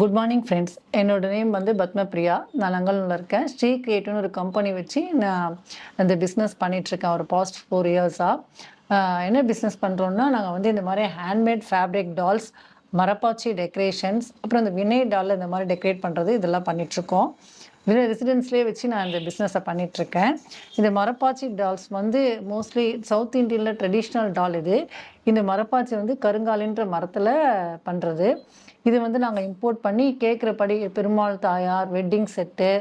Good morning friends. என்னோட name வந்து பத்மபிரியா. நான் லங்கனில் இருக்கேன். ஸ்ரீ கிரியேட்டிவ்னு ஒரு கம்பெனி வச்சு நான் இந்த பிஸ்னஸ் பண்ணிகிட்ருக்கேன் ஒரு பாஸ்ட் 4 இயர்ஸாக. என்ன பிஸ்னஸ் பண்ணுறோன்னா, நாங்கள் வந்து இந்த மாதிரி ஹேண்ட்மேட் ஃபேப்ரிக் டால்ஸ், மரப்பாச்சி டெக்கரேஷன்ஸ், அப்புறம் இந்த வினை டால் இந்த மாதிரி டெக்கரேட் பண்ணுறது இதெல்லாம் பண்ணிகிட்ருக்கோம். இதில் ரெசிடென்ஸ்லேயே வச்சு நான் இந்த பிஸ்னஸை பண்ணிகிட்ருக்கேன். இந்த மரப்பாச்சி டால்ஸ் வந்து மோஸ்ட்லி சவுத் இண்டியனில் ட்ரெடிஷ்னல் டால் இது. இந்த மரப்பாச்சி வந்து கருங்காலின்ற மரத்தில் பண்ணுறது. இது வந்து நாங்கள் இம்போர்ட் பண்ணி கேட்குறபடி பெருமாள் தாயார் வெட்டிங் செட்டு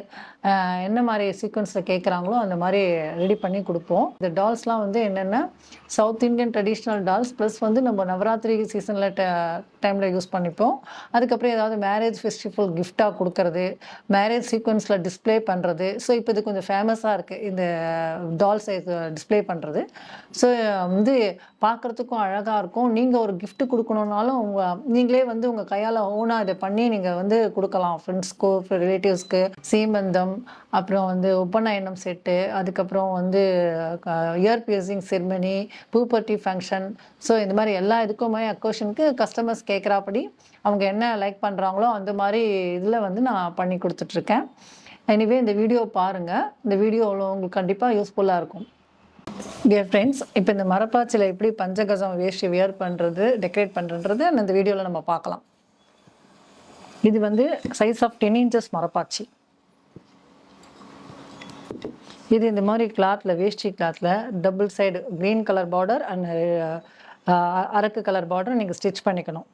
என்ன மாதிரி சீக்வன்ஸில் கேட்குறாங்களோ அந்த மாதிரி ரெடி பண்ணி கொடுப்போம். இந்த டால்ஸ்லாம் வந்து என்னென்னா south Indian traditional dolls plus வந்து நம்ம நவராத்திரி சீசனில் டைமில் யூஸ் பண்ணிப்போம். அதுக்கப்புறம் ஏதாவது மேரேஜ் ஃபெஸ்டிவல் கிஃப்டாக கொடுக்கறது, மேரேஜ் சீக்வன்ஸில் டிஸ்பிளே பண்ணுறது. ஸோ இப்போ இது கொஞ்சம் ஃபேமஸாக இருக்குது இந்த டால்ஸை டிஸ்பிளே பண்ணுறது. ஸோ வந்து பார்க்குறதுக்கும் அழகாக இருக்கும். நீங்கள் ஒரு கிஃப்ட் கொடுக்கணுன்னாலும் நீங்களே வந்து உங்கள் கையால் ஓனாக இதை பண்ணி நீங்கள் வந்து கொடுக்கலாம். ஃப்ரெண்ட்ஸ்க்கோ ரிலேட்டிவ்ஸ்க்கு சீமந்தம், அப்புறம் வந்து உபநயனம் செட்டு, அதுக்கப்புறம் வந்து year piercing ceremony, puberty function. So இந்த மாதிரி எல்லா இதுக்குமே அக்கோஷனுக்கு கஸ்டமர்ஸ் கேட்குறாப்படி அவங்க என்ன லைக் பண்ணுறாங்களோ அந்த மாதிரி இதில் வந்து நான் பண்ணி கொடுத்துட்ருக்கேன். எனிவே இந்த வீடியோ பாருங்கள். இந்த வீடியோவில் உங்களுக்கு கண்டிப்பாக யூஸ்ஃபுல்லாக இருக்கும். டியர் ஃப்ரெண்ட்ஸ், இப்போ இந்த மரப்பாச்சியில் எப்படி பஞ்சகஜம் வேஷ்டி வியர் பண்ணுறது, டெக்கரேட் பண்ணுறது அந்த வீடியோவில் நம்ம பார்க்கலாம். இது வந்து சைஸ் ஆஃப் 10 inches மரப்பாச்சி. இது இந்த மாதிரி கிளாத்தில், வேஷ்டி கிளாத்தில் double side green colour border and Araku colour border நீங்கள் ஸ்டிச் பண்ணிக்கணும்.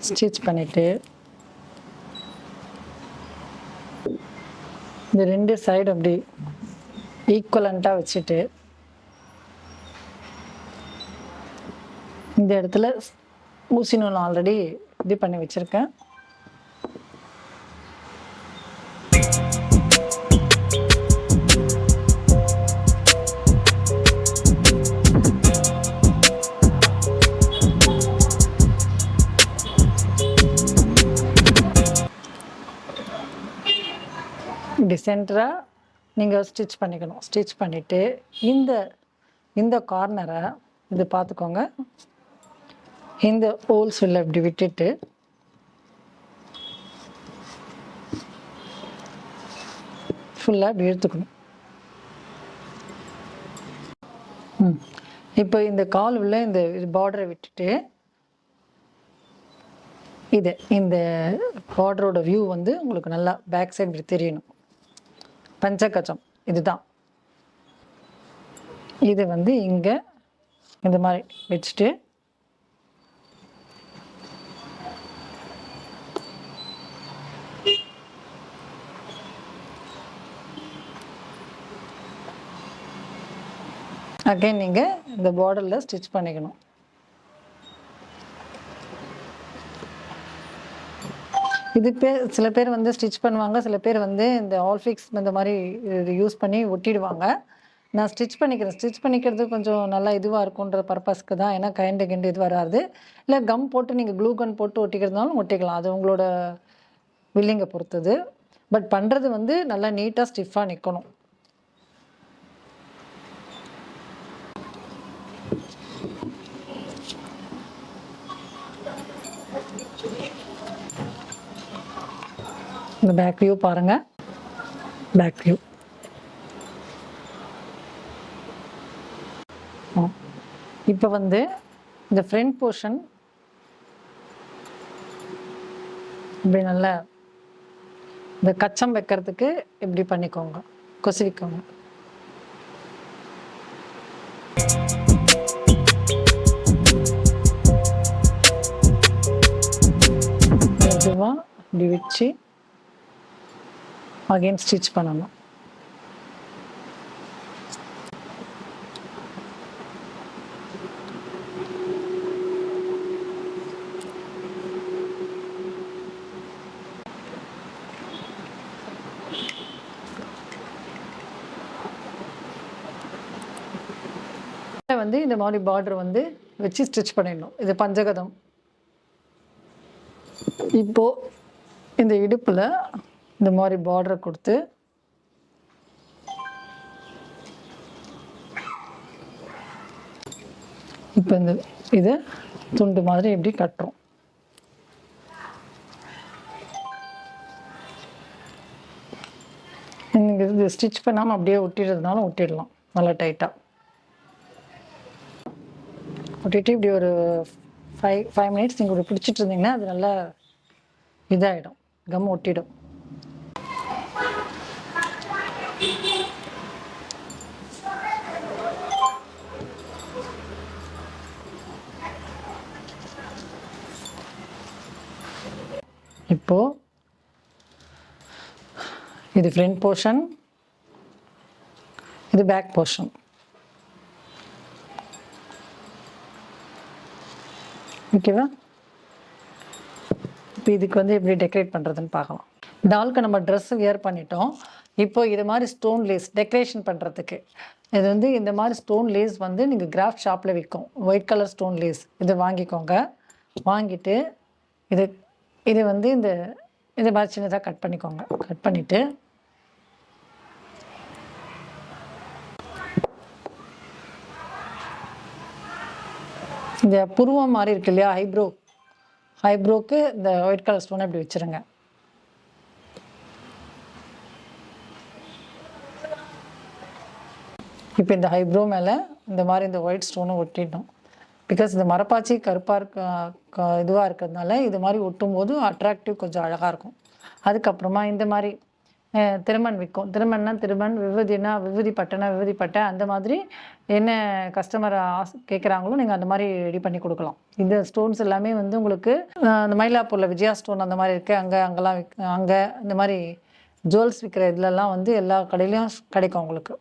ஸ்டிச் பண்ணிவிட்டு இந்த 2 சைடு அப்படி ஈக்குவலண்ட்டாக வச்சுட்டு இந்த இடத்துல ஊசி நூல் ஆல்ரெடி இது பண்ணி வச்சுருக்கேன். இப்படி சென்டராக நீங்கள் ஸ்டிச் பண்ணிக்கணும். ஸ்டிச் பண்ணிவிட்டு இந்த கார்னரை இது பார்த்துக்கோங்க. இந்த ஹோல்ஸ் உள்ள இப்படி விட்டுட்டு ஃபுல்லாக இப்படி எடுத்துக்கணும். இப்போ இந்த கால் உள்ள இந்த பார்டரை விட்டுட்டு இந்த பார்டரோட வியூ வந்து உங்களுக்கு நல்லா பேக் சைடு இப்படி தெரியணும். பஞ்சகஜம் இதுதான். இது வந்து இங்கே இந்த மாதிரி வச்சுட்டு அகைன் நீங்கள் இந்த பார்டரில் ஸ்டிச் பண்ணிக்கணும். இது சில பேர் வந்து ஸ்டிச் பண்ணுவாங்க, சில பேர் வந்து இந்த ஆல்ஃபிக்ஸ் இந்த மாதிரி இது யூஸ் பண்ணி ஒட்டிடுவாங்க. நான் ஸ்டிச் பண்ணிக்கிறேன். ஸ்டிச் பண்ணிக்கிறது கொஞ்சம் நல்லா இதுவாக இருக்குன்ற பர்பஸ்க்கு தான். ஏன்னா கிண்டு இது வராது. இல்லை கம் போட்டு நீங்கள் க்ளூ கன் போட்டு ஒட்டிக்கிறதுனாலும் ஒட்டிக்கலாம். அது உங்களோட வில்லிங்கை பொறுத்தது. பட் பண்ணுறது வந்து நல்லா நீட்டாக ஸ்டிஃபாக நிற்கணும். இந்த பேக் வியூ பாருங்கள். பேக் வியூ இப்போ வந்து இந்த ஃப்ரண்ட் போர்ஷன் இப்படி நல்லா இந்த கச்சம் வைக்கிறதுக்கு இப்படி பண்ணிக்கோங்க, கொசுவிக்கோங்க. மெதுவாக இப்படி வச்சு அகைன் ஸ்டிச் பண்ணணும். வந்து இந்த மாதிரி பார்டர் வந்து வச்சு ஸ்டிச் பண்ணிடணும். இது பஞ்சகதம். இப்போ இந்த இடுப்பில் இந்த மாதிரி பார்டரை கொடுத்து இப்போ இதை துண்டு மாதிரி எப்படி கட்டுறோம். நீங்கள் இது ஸ்டிச் பண்ணாமல் அப்படியே ஒட்டிடுறதுனாலும் ஒட்டிடலாம் நல்லா டைட்டாக. ஒட்டிட்டு இப்படி ஒரு 5 மினிட்ஸ் நீங்கள் இப்படி பிடிச்சிட்டு இருந்தீங்கன்னா அது நல்லா இதாகிடும், கம் ஒட்டிடும். இப்போ இது ஃப்ரண்ட் போர்ஷன், இது பேக் போர்ஷன். ஓகேவா? இப்போ இதுக்கு வந்து எப்படி டெக்கரேட் பண்ணுறதுன்னு பார்க்கலாம். டால்க்கு நம்ம ட்ரெஸ் வியர் பண்ணிட்டோம். இப்போ இது மாதிரி ஸ்டோன் லேஸ் டெக்கரேஷன் பண்ணுறதுக்கு இது வந்து இந்த மாதிரி ஸ்டோன் லேஸ் வந்து நீங்கள் கிராஃப்ட் ஷாப்பில் விற்கும். ஒயிட் கலர் ஸ்டோன் லேஸ் இது வாங்கிக்கோங்க. வாங்கிட்டு இது வந்து இந்த மாதிரி சின்னதாக கட் பண்ணிக்கோங்க. கட் பண்ணிவிட்டு இந்த புருவம் மாதிரி இருக்கு இல்லையா, ஐப்ரோக்கு இந்த ஒயிட் கலர் ஸ்டோனை இப்படி வச்சுருங்க. இப்போ இந்த ஐப்ரோ மேலே இந்த மாதிரி இந்த ஒயிட் ஸ்டோனை ஒட்டிடணும். பிகாஸ் இந்த மரப்பாச்சி கருப்பாக இதுவாக இருக்கிறதுனால இது மாதிரி ஒட்டும்போது அட்ராக்டிவ் கொஞ்சம் அழகாக இருக்கும். அதுக்கப்புறமா இந்த மாதிரி திருமண் விற்கும். திருமண்னா திருமண், விபூதினா விபூதி பட்டைனா விபூதி பட்டை, அந்த மாதிரி என்ன கஸ்டமர் கேட்குறாங்களோ நீங்கள் அந்த மாதிரி ரெடி பண்ணி கொடுக்கலாம். இந்த ஸ்டோன்ஸ் எல்லாமே வந்து உங்களுக்கு இந்த மயிலாப்பூரில் விஜயா ஸ்டோன் அந்த மாதிரி இருக்குது, அங்கெல்லாம் அங்கே இந்த மாதிரி ஜுவல்ஸ் விற்கிற இதுலலாம் வந்து எல்லா கடையிலையும் கிடைக்கும் உங்களுக்கு.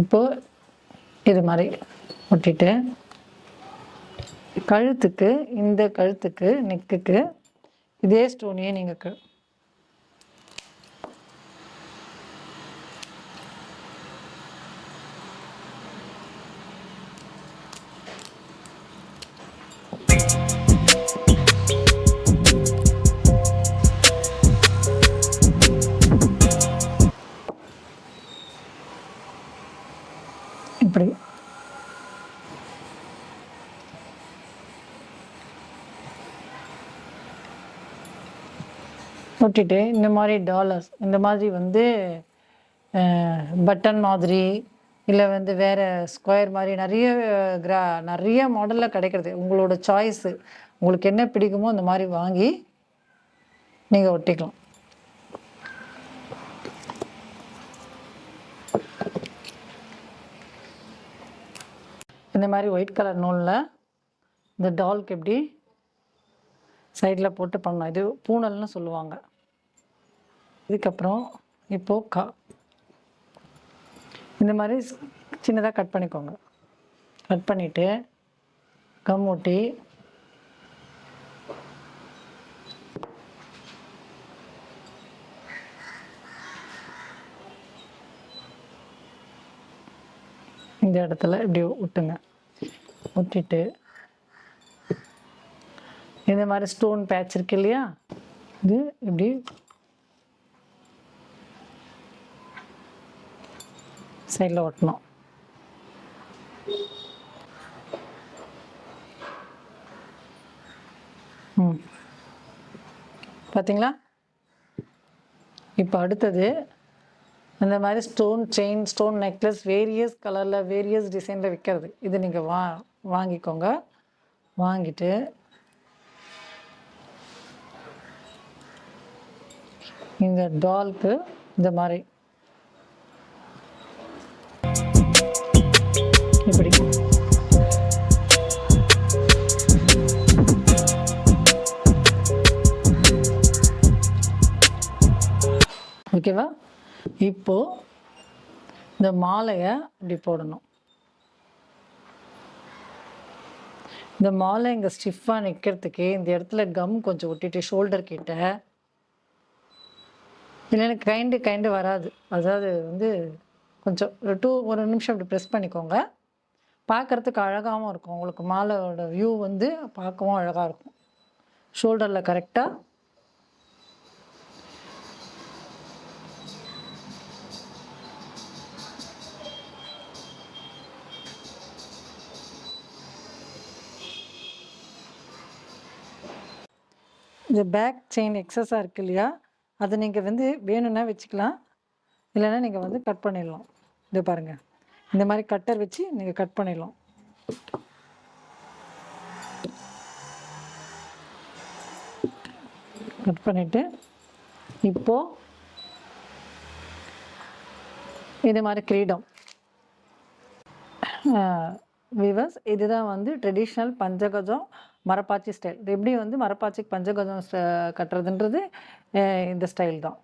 இப்போது இது மாதிரி ஒட்டிட்டு கழுத்துக்கு, இந்த கழுத்துக்கு நெக்குக்கு இதே ஸ்டோனையே நீங்கள் இப்படி ஒட்டிட்டு இந்த மாதிரி டாலர்ஸ், இந்த மாதிரி வந்து பட்டன் மாதிரி இல்லை வந்து வேறு ஸ்கொயர் மாதிரி நிறைய மாடலில் கிடைக்கிறது. உங்களோட சாய்ஸு, உங்களுக்கு என்ன பிடிக்குமோ அந்த மாதிரி வாங்கி நீங்கள் ஒட்டிக்கலாம். இந்த மாதிரி ஒயிட் கலர் நூலில் இந்த டால்க்கு எப்படி சைடில் போட்டு பண்ணோம். இது பூனல்னு சொல்லுவாங்க. இதுக்கப்புறம் இப்போது இந்த மாதிரி சின்னதாக கட் பண்ணிக்கோங்க. கட் பண்ணிவிட்டு கம் ஒட்டி இந்த இடத்துல இப்படி ஒட்டுங்க. ஒட்டிட்டு இந்த மாதிரி ஸ்டோன் பேட்ச் இருக்கு இல்லையா, இது இப்படி சைடில் ஒட்டணும். பார்த்தீங்களா? இப்போ அடுத்தது இந்த மாதிரி stone chain, stone necklace various கலரில் வேரியஸ் டிசைனில் விற்கிறது. இது நீங்கள் வாங்கிக்கோங்க. வாங்கிட்டு இந்த டால்க்கு இந்த மாதிரி இப்படி ஓகேவா? இப்போ இந்த மாலையை இப்படி போடணும். இந்த மாலை இங்கே ஸ்டிஃபாக நிற்கிறதுக்கு இந்த இடத்துல கம் கொஞ்சம் ஒட்டிட்டு ஷோல்டர் கிட்ட, இல்லைன்னா கைண்டு வராது. அதாவது வந்து கொஞ்சம் ஒரு நிமிஷம் அப்படி ப்ரெஸ் பண்ணிக்கோங்க. பார்க்குறதுக்கு அழகாகவும் இருக்கும். உங்களுக்கு மாலையோட வியூ வந்து பார்க்கவும் அழகாக இருக்கும். ஷோல்டரில் கரெக்டாக இந்த பேக் செயின் எக்ஸஸாக இருக்கு இல்லையா, அதை நீங்கள் வந்து வேணும்னா வச்சுக்கலாம், இல்லைன்னா நீங்கள் வந்து கட் பண்ணிடலாம். இது பாருங்கள், இந்த மாதிரி கட்டர் வச்சு நீங்கள் கட் பண்ணிடலாம். கட் பண்ணிவிட்டு இப்போது இது மாதிரி கிரீடம் விவர்ஸ், இதுதான் வந்து ட்ரெடிஷ்னல் பஞ்சகஜம் மரப்பாச்சி ஸ்டைல். இது எப்படி வந்து மரப்பாச்சி பஞ்சகஜம் கட்டுறதுன்றது இந்த ஸ்டைல் தான்.